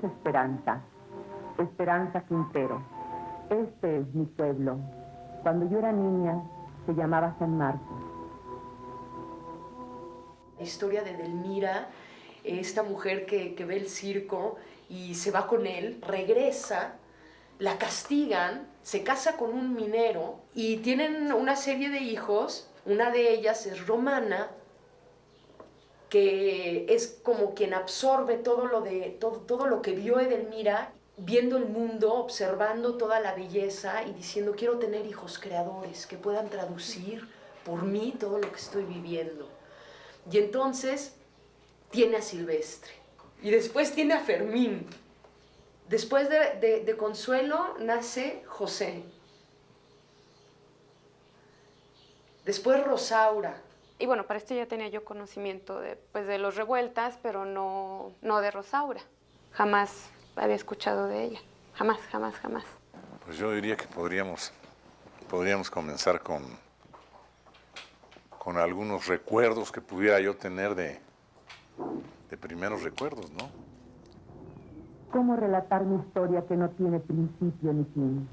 Esperanza, Esperanza Quintero. Este es mi pueblo. Cuando yo era niña, se llamaba San Marcos. La historia de Edelmira, esta mujer que ve el circo y se va con él, regresa, la castigan, se casa con un minero y tienen una serie de hijos. Una de ellas es Romana, que es como quien absorbe todo lo que vio Edelmira, viendo el mundo, observando toda la belleza y diciendo: quiero tener hijos creadores que puedan traducir por mí todo lo que estoy viviendo. Y entonces tiene a Silvestre y después tiene a Fermín. Después de Consuelo nace José. Después Rosaura. Y bueno, para esto ya tenía yo conocimiento de los Revueltas, pero no de Rosaura. Jamás había escuchado de ella. Jamás, jamás, jamás. Pues yo diría que podríamos comenzar con algunos recuerdos que pudiera yo tener de primeros recuerdos, ¿no? ¿Cómo relatar mi historia que no tiene principio ni fin?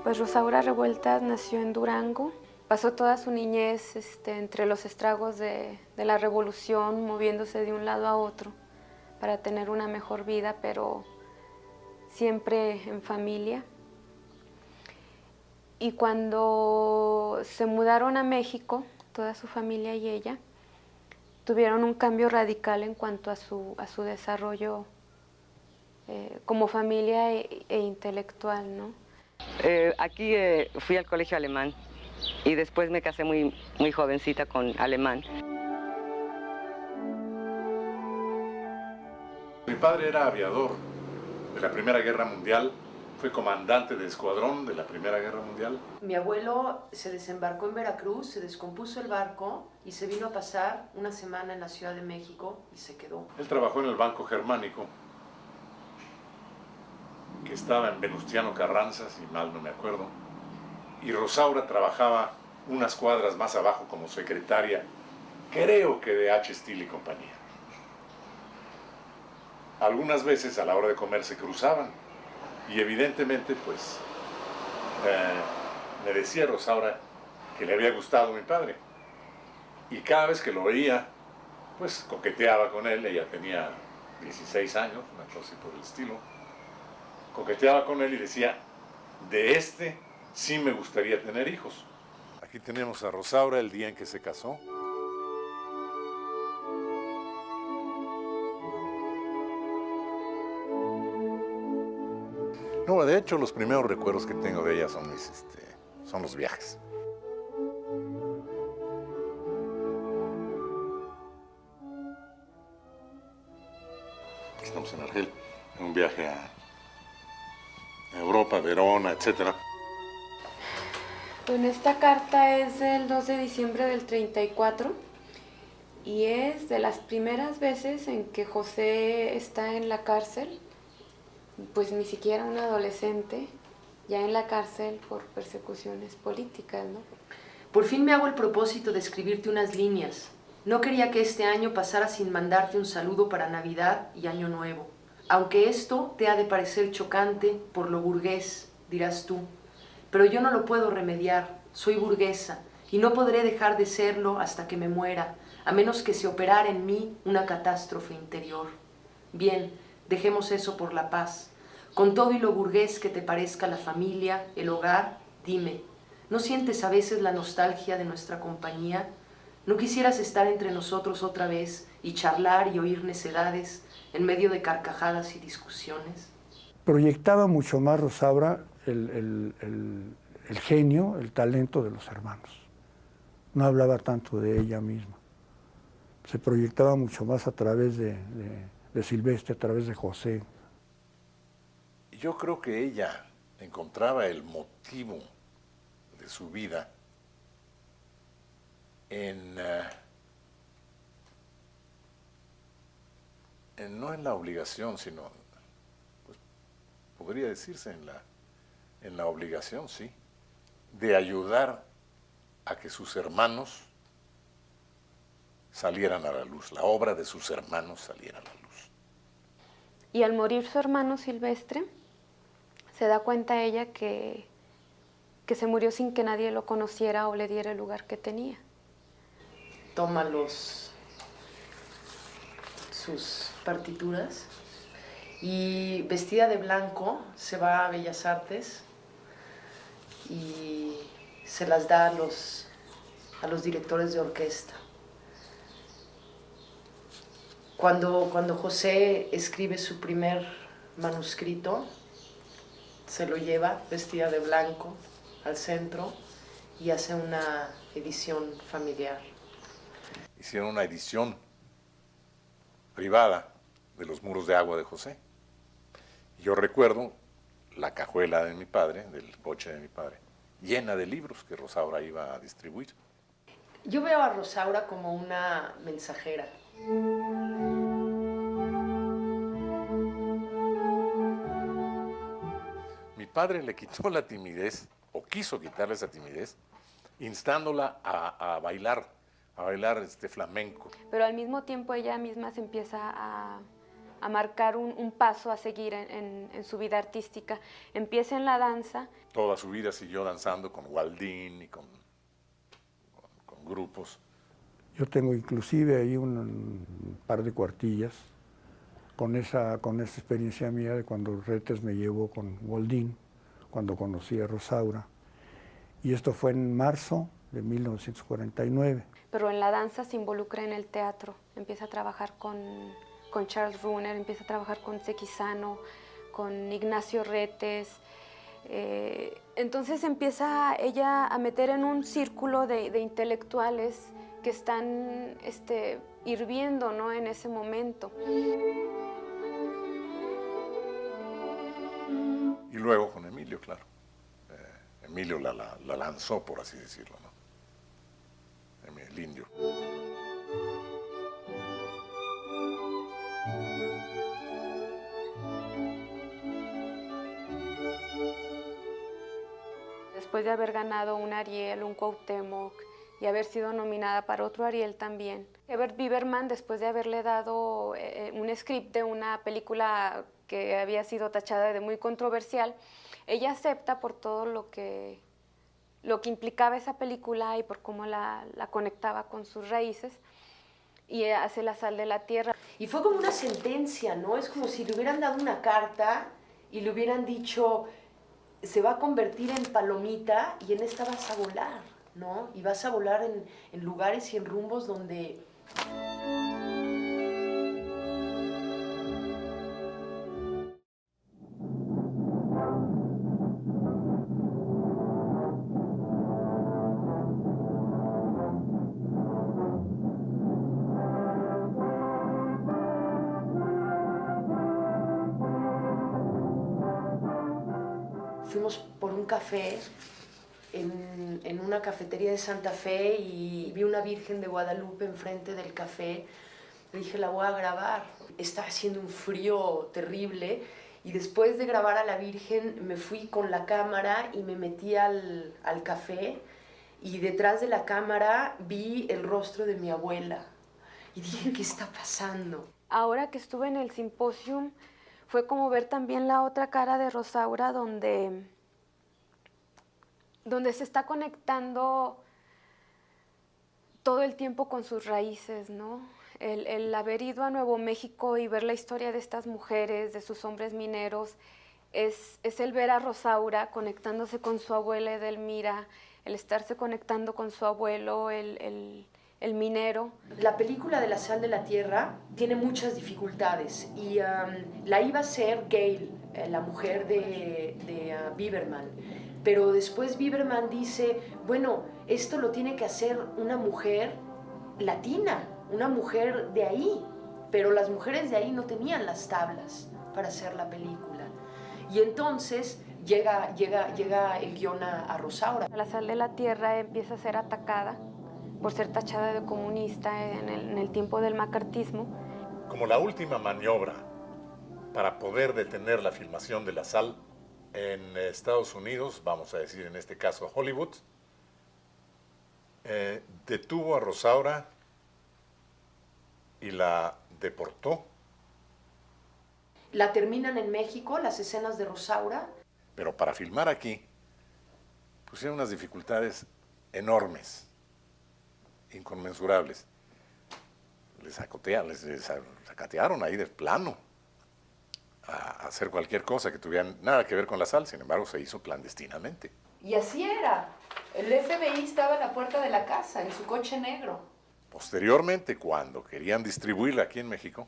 Pues Rosaura Revueltas nació en Durango. Pasó toda su niñez entre los estragos de la revolución, moviéndose de un lado a otro para tener una mejor vida, pero siempre en familia. Y cuando se mudaron a México, toda su familia y ella, tuvieron un cambio radical en cuanto a su desarrollo como familia e intelectual, ¿no? Aquí fui al colegio alemán y después me casé muy jovencita con alemán. Mi padre era aviador de la Primera Guerra Mundial, fue comandante de escuadrón de la Primera Guerra Mundial. Mi abuelo se desembarcó en Veracruz, se descompuso el barco y se vino a pasar una semana en la Ciudad de México y se quedó. Él trabajó en el Banco Germánico, que estaba en Venustiano Carranza, si mal no me acuerdo, y Rosaura trabajaba unas cuadras más abajo como secretaria, creo que de H. Steele y compañía. Algunas veces a la hora de comer se cruzaban y evidentemente pues me decía Rosaura que le había gustado mi padre y cada vez que lo veía pues coqueteaba con él. Ella tenía 16 años, una cosa así por el estilo. Coqueteaba con él y decía: de este sí me gustaría tener hijos. Aquí tenemos a Rosaura el día en que se casó. No, de hecho los primeros recuerdos que tengo de ella son los viajes. Estamos en Argel, en un viaje a Europa, Verona, etc. Bueno, esta carta es del 2 de diciembre del 34 y es de las primeras veces en que José está en la cárcel, pues ni siquiera un adolescente, ya en la cárcel por persecuciones políticas, ¿no? Por fin me hago el propósito de escribirte unas líneas. No quería que este año pasara sin mandarte un saludo para Navidad y Año Nuevo. Aunque esto te ha de parecer chocante por lo burgués, dirás tú, pero yo no lo puedo remediar, soy burguesa y no podré dejar de serlo hasta que me muera, a menos que se operara en mí una catástrofe interior. Bien, dejemos eso por la paz. Con todo y lo burgués que te parezca la familia, el hogar, dime, ¿no sientes a veces la nostalgia de nuestra compañía? ¿No quisieras estar entre nosotros otra vez y charlar y oír necedades en medio de carcajadas y discusiones? Proyectaba mucho más Rosaura el genio, el talento de los hermanos. No hablaba tanto de ella misma. Se proyectaba mucho más a través de Silvestre, a través de José. Yo creo que ella encontraba el motivo de su vida en no en la obligación, sino, pues, podría decirse en la obligación, sí, de ayudar a que sus hermanos salieran a la luz, la obra de sus hermanos saliera a la luz. Y al morir su hermano Silvestre, se da cuenta ella que se murió sin que nadie lo conociera o le diera el lugar que tenía. Toma sus partituras y vestida de blanco se va a Bellas Artes y se las da a los directores de orquesta. Cuando José escribe su primer manuscrito, se lo lleva vestida de blanco al centro y hace una edición familiar. Hicieron una edición privada de Los muros de agua de José. Yo recuerdo la cajuela de mi padre, del coche de mi padre, llena de libros que Rosaura iba a distribuir. Yo veo a Rosaura como una mensajera. Mi padre le quitó la timidez, o quiso quitarle esa timidez, instándola a bailar flamenco. Pero al mismo tiempo ella misma se empieza a marcar un paso a seguir en su vida artística. Empieza en la danza. Toda su vida siguió danzando con Waldín y con grupos. Yo tengo inclusive ahí un par de cuartillas con esa experiencia mía de cuando Retes me llevó con Waldín, cuando conocí a Rosaura. Y esto fue en marzo de 1949. Pero en la danza se involucra en el teatro. Empieza a trabajar con Charles Runner, empieza a trabajar con Sequizano, con Ignacio Retes. Entonces empieza ella a meter en un círculo de intelectuales que están hirviendo, ¿no?, en ese momento. Y luego con Emilio, claro. Emilio la lanzó, por así decirlo, ¿no? El indio. Después de haber ganado un Ariel, un Cuauhtémoc y haber sido nominada para otro Ariel también, Evert Biberman, después de haberle dado un script de una película que había sido tachada de muy controversial, ella acepta por todo lo que implicaba esa película y por cómo la conectaba con sus raíces, y hace La sal de la tierra. Y fue como una sentencia, ¿no? Es como si le hubieran dado una carta y le hubieran dicho, se va a convertir en palomita y en esta vas a volar, ¿no? Y vas a volar en lugares y en rumbos donde... Fuimos por un café en una cafetería de Santa Fe y vi una Virgen de Guadalupe enfrente del café. Le dije, la voy a grabar. Estaba haciendo un frío terrible y después de grabar a la Virgen me fui con la cámara y me metí al café y detrás de la cámara vi el rostro de mi abuela y dije, ¿qué está pasando? Ahora que estuve en el simposium, fue como ver también la otra cara de Rosaura, donde se está conectando todo el tiempo con sus raíces, ¿no? El haber ido a Nuevo México y ver la historia de estas mujeres, de sus hombres mineros, es el ver a Rosaura conectándose con su abuela Edelmira, el estarse conectando con su abuelo, el minero. La película de La sal de la tierra tiene muchas dificultades y la iba a hacer Gail, la mujer de Biberman, pero después Biberman dice, bueno, esto lo tiene que hacer una mujer latina, una mujer de ahí, pero las mujeres de ahí no tenían las tablas para hacer la película. Y entonces llega el guión a Rosaura. La sal de la tierra empieza a ser atacada por ser tachada de comunista en el tiempo del macartismo. Como la última maniobra para poder detener la filmación de La Sal en Estados Unidos, vamos a decir en este caso Hollywood, detuvo a Rosaura y la deportó. La terminan en México, las escenas de Rosaura. Pero para filmar aquí pusieron unas dificultades enormes, inconmensurables. Les sacatearon ahí de plano a hacer cualquier cosa que tuviera nada que ver con La Sal. Sin embargo, se hizo clandestinamente. Y así era. El FBI estaba en la puerta de la casa, en su coche negro. Posteriormente, cuando querían distribuirla aquí en México,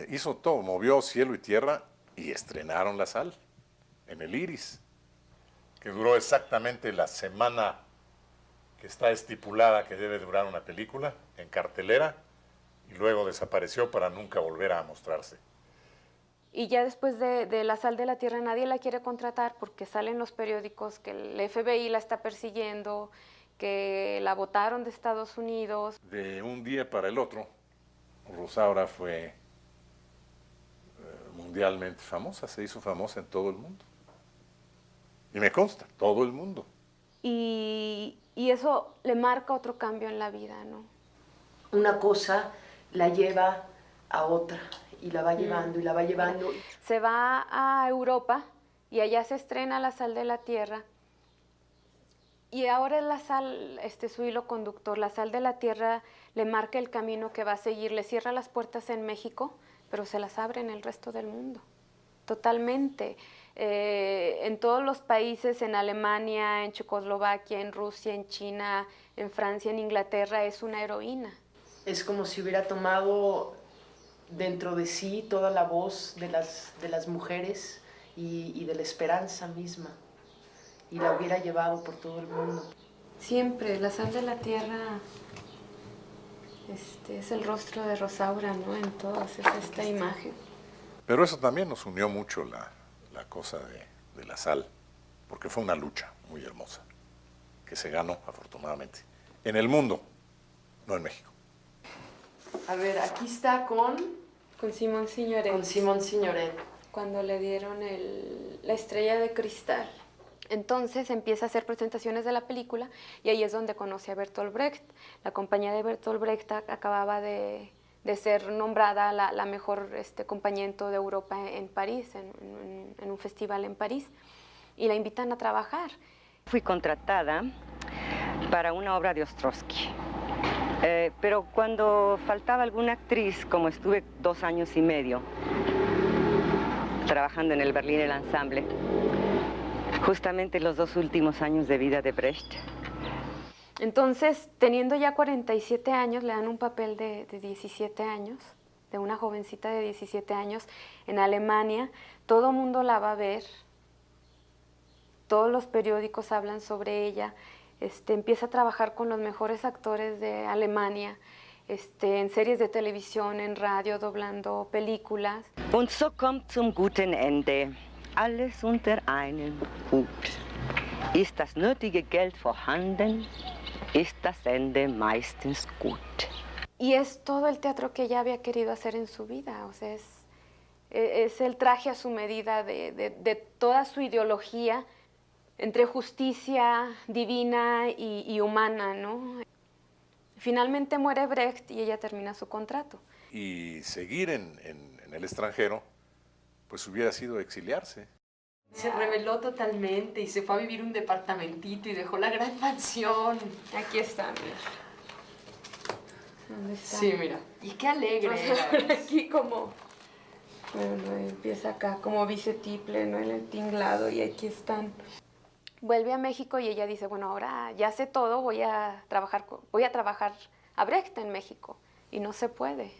hizo todo, movió cielo y tierra y estrenaron La Sal en el Iris, que duró exactamente la semana que está estipulada que debe durar una película en cartelera, y luego desapareció para nunca volver a mostrarse. Y ya después de La Sal de la Tierra nadie la quiere contratar porque salen los periódicos que el FBI la está persiguiendo, que la botaron de Estados Unidos. De un día para el otro, Rosaura fue mundialmente famosa, se hizo famosa en todo el mundo. Y me consta, todo el mundo. Y eso le marca otro cambio en la vida, ¿no? Una cosa la lleva a otra y la va llevando y la va llevando. Se va a Europa y allá se estrena La Sal de la Tierra. Y ahora es La Sal, su hilo conductor. La Sal de la Tierra le marca el camino que va a seguir. Le cierra las puertas en México, pero se las abre en el resto del mundo. Totalmente. En todos los países, en Alemania, en Checoslovaquia, en Rusia, en China, en Francia, en Inglaterra, es una heroína. Es como si hubiera tomado dentro de sí toda la voz de las mujeres y de la esperanza misma, y la hubiera llevado por todo el mundo. Siempre, La Sal de la Tierra es el rostro de Rosaura, ¿no? En todas, es esta imagen. Pero eso también nos unió mucho la cosa de La Sal, porque fue una lucha muy hermosa, que se ganó afortunadamente, en el mundo, no en México. A ver, aquí está con Simón Signoret. Con Simón Signoret. Cuando le dieron la estrella de cristal. Entonces empieza a hacer presentaciones de la película y ahí es donde conoce a Bertolt Brecht. La compañía de Bertolt Brecht acababa de ser nombrada la mejor compañía en toda Europa en París, en un festival en París, y la invitan a trabajar. Fui contratada para una obra de Ostrowski, pero cuando faltaba alguna actriz, como estuve 2 años y medio trabajando en el Berliner Ensemble, justamente los 2 últimos años de vida de Brecht. Entonces, teniendo ya 47 años, le dan un papel de 17 años, de una jovencita de 17 años en Alemania. Todo mundo la va a ver, todos los periódicos hablan sobre ella. Empieza a trabajar con los mejores actores de Alemania, en series de televisión, en radio, doblando películas. Und so kommt zum guten Ende. Alles unter einem Hut. Ist das nötige Geld vorhanden, ist das Ende meistens gut. Y es todo el teatro que ella había querido hacer en su vida, o sea, es el traje a su medida de toda su ideología entre justicia divina y humana, ¿no? Finalmente muere Brecht y ella termina su contrato. Y seguir en el extranjero, pues hubiera sido exiliarse. Se rebeló totalmente y se fue a vivir un departamentito y dejó la gran mansión. Aquí está, mira. ¿Dónde está? Sí, mira. Y qué alegre. Aquí como, bueno, empieza acá como bicetiple, ¿no? En el tinglado, y aquí están. Vuelve a México y ella dice, bueno, ahora ya sé todo, voy a trabajar a Brecht en México. Y no se puede.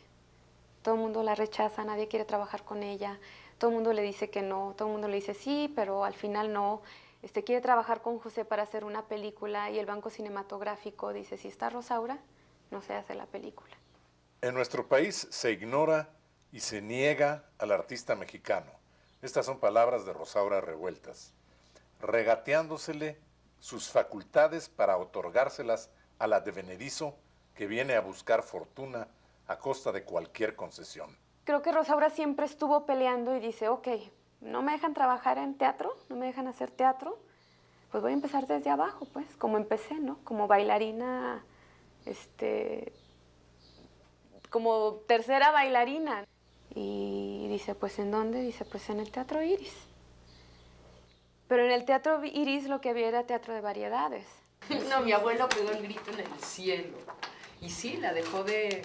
Todo el mundo la rechaza, nadie quiere trabajar con ella. Todo el mundo le dice que no, todo el mundo le dice sí, pero al final no. Quiere trabajar con José para hacer una película y el Banco Cinematográfico dice, si está Rosaura, no se hace la película. En nuestro país se ignora y se niega al artista mexicano. Estas son palabras de Rosaura revueltas, regateándosele sus facultades para otorgárselas al advenedizo que viene a buscar fortuna a costa de cualquier concesión. Creo que Rosaura siempre estuvo peleando y dice, ok, no me dejan trabajar en teatro, no me dejan hacer teatro, pues voy a empezar desde abajo, pues, como empecé, ¿no? Como bailarina, como tercera bailarina. Y dice, pues, ¿en dónde? Dice, pues, en el Teatro Iris. Pero en el Teatro Iris lo que había era teatro de variedades. No, mi abuelo pegó el grito en el cielo. Y sí, la dejó de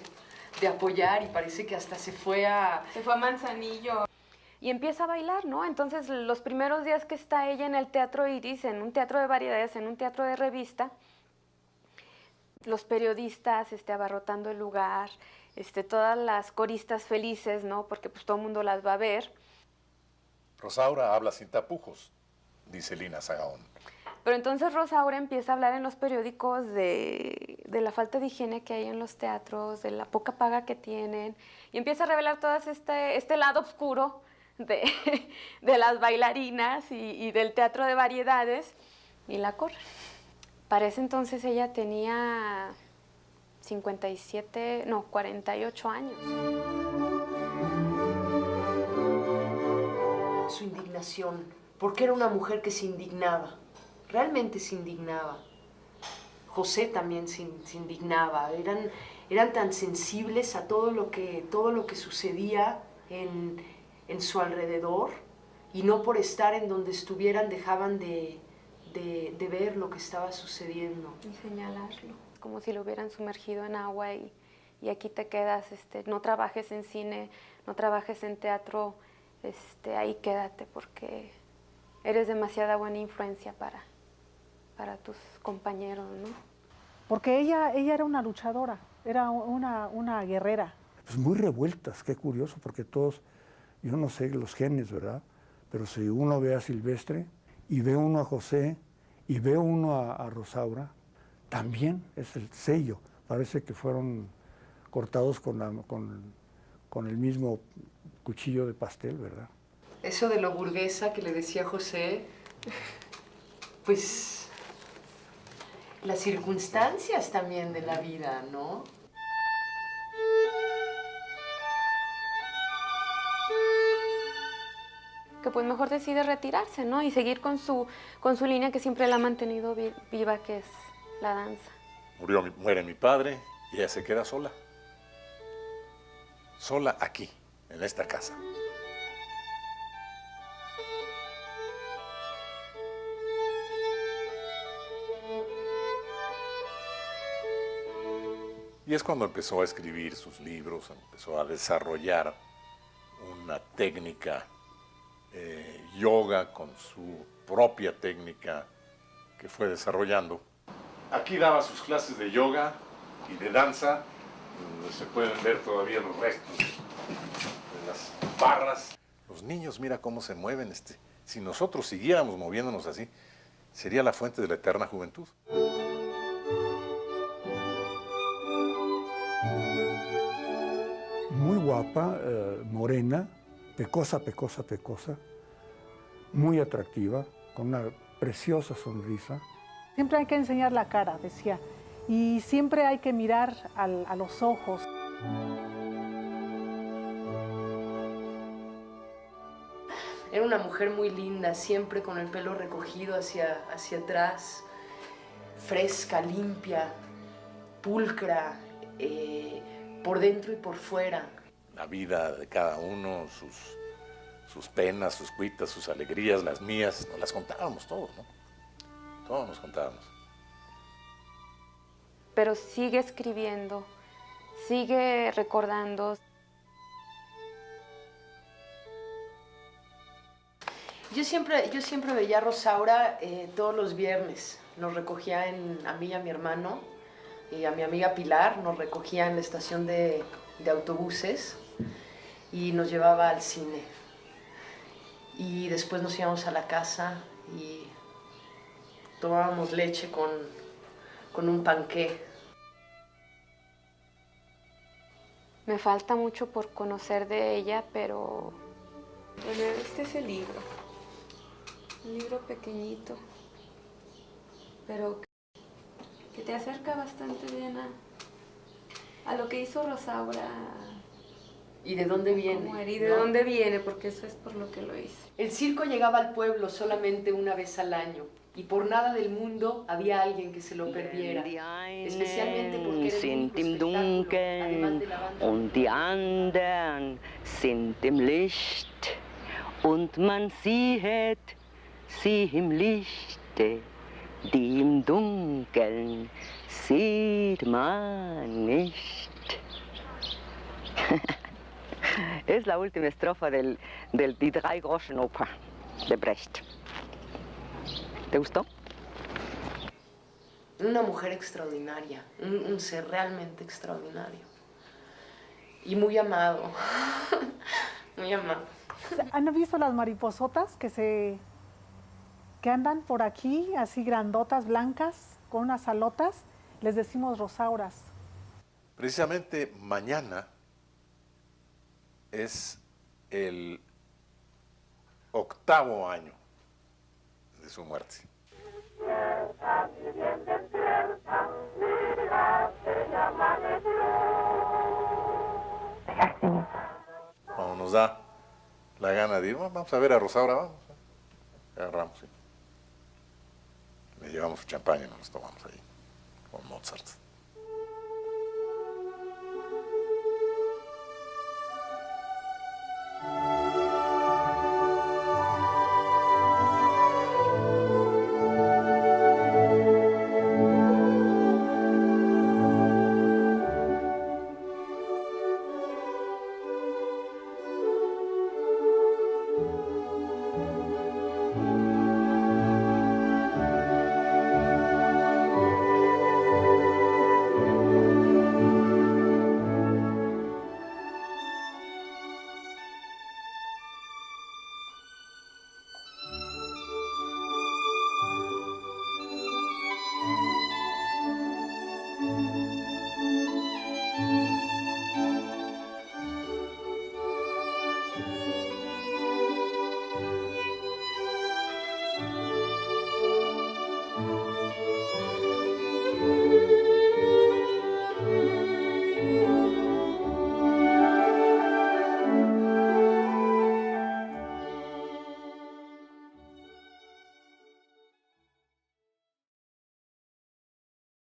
apoyar y parece que hasta se fue a Manzanillo. Y empieza a bailar, ¿no? Entonces, los primeros días que está ella en el Teatro Iris, en un teatro de variedades, en un teatro de revista, los periodistas abarrotando el lugar, todas las coristas felices, ¿no? Porque pues todo el mundo las va a ver. Rosaura habla sin tapujos, dice Lina Sagaón. Pero entonces Rosaura empieza a hablar en los periódicos de la falta de higiene que hay en los teatros, de la poca paga que tienen, y empieza a revelar todo este lado oscuro de las bailarinas y del teatro de variedades, y la corre. Para ese entonces ella tenía 48 años. Su indignación, porque era una mujer que se indignaba, realmente se indignaba. José también se indignaba, eran tan sensibles a todo lo que sucedía en su alrededor, y no por estar en donde estuvieran dejaban de ver lo que estaba sucediendo. Y señalarlo, como si lo hubieran sumergido en agua y aquí te quedas, no trabajes en cine, no trabajes en teatro, ahí quédate porque eres demasiada buena influencia para tus compañeros, ¿no? Porque ella era una luchadora, era una guerrera. Pues muy revueltas, qué curioso, porque todos, yo no sé los genes, ¿verdad? Pero si uno ve a Silvestre y ve uno a José y ve uno a Rosaura, también es el sello. Parece que fueron cortados con el mismo cuchillo de pastel, ¿verdad? Eso de lo burguesa que le decía José, pues las circunstancias también de la vida, ¿no? Que pues mejor decide retirarse, ¿no? Y seguir con su línea que siempre la ha mantenido viva, que es la danza. Muere mi padre y ella se queda sola. Sola aquí, en esta casa. Y es cuando empezó a escribir sus libros, empezó a desarrollar una técnica yoga con su propia técnica que fue desarrollando. Aquí daba sus clases de yoga y de danza, donde se pueden ver todavía los restos de las barras. Los niños, mira cómo se mueven. Si nosotros siguiéramos moviéndonos así, sería la fuente de la eterna juventud. Muy guapa, morena, pecosa, muy atractiva, con una preciosa sonrisa. Siempre hay que enseñar la cara, decía, y siempre hay que mirar a los ojos. Era una mujer muy linda, siempre con el pelo recogido hacia atrás, fresca, limpia, pulcra, por dentro y por fuera. La vida de cada uno, sus penas, sus cuitas, sus alegrías, las mías, nos las contábamos todos, ¿no? Todos nos contábamos. Pero sigue escribiendo, sigue recordando. Yo siempre veía a Rosaura todos los viernes. Nos recogía a mí y a mi hermano y a mi amiga Pilar, nos recogía en la estación de autobuses y nos llevaba al cine. Y después nos íbamos a la casa y tomábamos leche con un panqué. Me falta mucho por conocer de ella, pero... Bueno, este es el libro. Un libro pequeñito, pero que te acerca bastante bien a lo que hizo Rosaura. ¿Y de dónde viene? ¿Y de ¿no? dónde viene? Porque eso es por lo que lo hice. El circo llegaba al pueblo solamente una vez al año y por nada del mundo había alguien que se lo perdiera, especialmente porque era el sind único im espectáculo, además Dunkeln de la banda. und die anderen sind im Licht und man sieht sie im Lichte, die im Dunkeln sieht man nicht. Es la última estrofa Die Drei-Groschen-Oper de Brecht. ¿Te gustó? Una mujer extraordinaria, un ser realmente extraordinario. Y muy amado, muy amado. ¿Han visto las mariposotas que andan por aquí, así grandotas, blancas, con unas alotas? Les decimos rosauras. Precisamente mañana es el 8º año de su muerte. Cuando nos da la gana de ir, vamos a ver a Rosaura, vamos. Agarramos, ¿sí? Le llevamos champaña y nos tomamos ahí con Mozart.